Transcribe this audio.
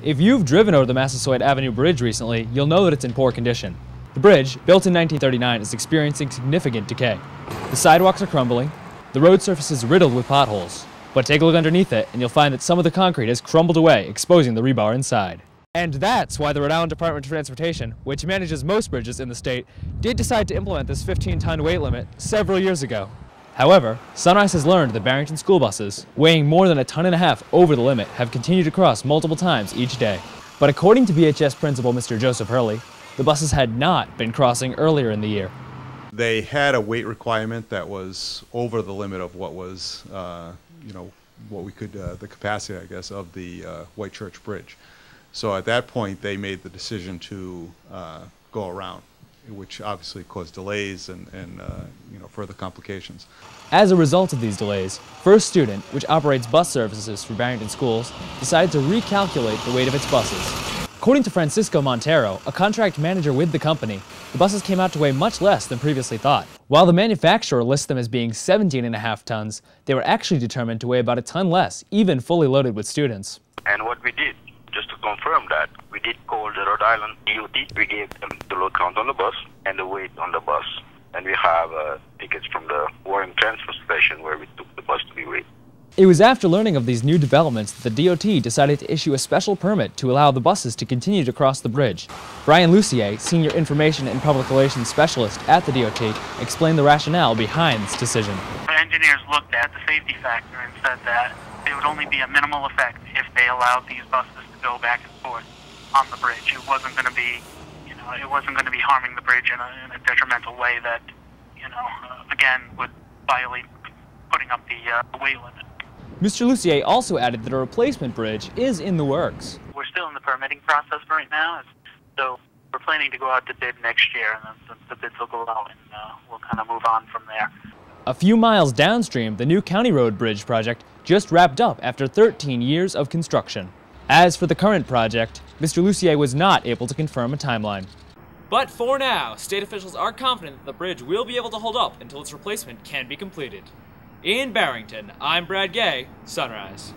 If you've driven over the Massasoit Avenue Bridge recently, you'll know that it's in poor condition. The bridge, built in 1939, is experiencing significant decay. The sidewalks are crumbling, the road surface is riddled with potholes. But take a look underneath it, and you'll find that some of the concrete has crumbled away, exposing the rebar inside. And that's why the Rhode Island Department of Transportation, which manages most bridges in the state, did decide to implement this 15-ton weight limit several years ago. However, Sunrise has learned that Barrington school buses, weighing more than 1.5 tons over the limit, have continued to cross multiple times each day. But according to BHS principal Mr. Joseph Hurley, the buses had not been crossing earlier in the year. They had a weight requirement that was over the limit of what was, what we could, the capacity, I guess, of the White Church Bridge. So at that point, they made the decision to go around, which obviously caused delays and further complications. As a result of these delays, First Student, which operates bus services for Barrington schools, decided to recalculate the weight of its buses. According to Francisco Montero, a contract manager with the company, the buses came out to weigh much less than previously thought. While the manufacturer lists them as being 17.5 tons, they were actually determined to weigh about 1 ton less, even fully loaded with students. And what we did, just to confirm that, we did call the Rhode Island DOT. We gave them the load count on the bus and the weight on the bus. And we have tickets from the Warren Transfer Station where we took the bus to be weighed. It was after learning of these new developments that the DOT decided to issue a special permit to allow the buses to continue to cross the bridge. Brian Lucier, Senior Information and Public Relations Specialist at the DOT, explained the rationale behind this decision. The engineers looked at the safety factor and said that it would only be a minimal effect if they allowed these buses to go back and forth on the bridge. It wasn't going to be, it wasn't going to be harming the bridge in a detrimental way that, again, would violate putting up the weight limit. Mr. Lucier also added that a replacement bridge is in the works. We're still in the permitting process right now, so we're planning to go out to bid next year, and then the bids will go out, and we'll kind of move on from there. A few miles downstream, the new County Road Bridge project just wrapped up after 13 years of construction. As for the current project, Mr. Lucier was not able to confirm a timeline. But for now, state officials are confident that the bridge will be able to hold up until its replacement can be completed. In Barrington, I'm Brad Gay, Sunrise.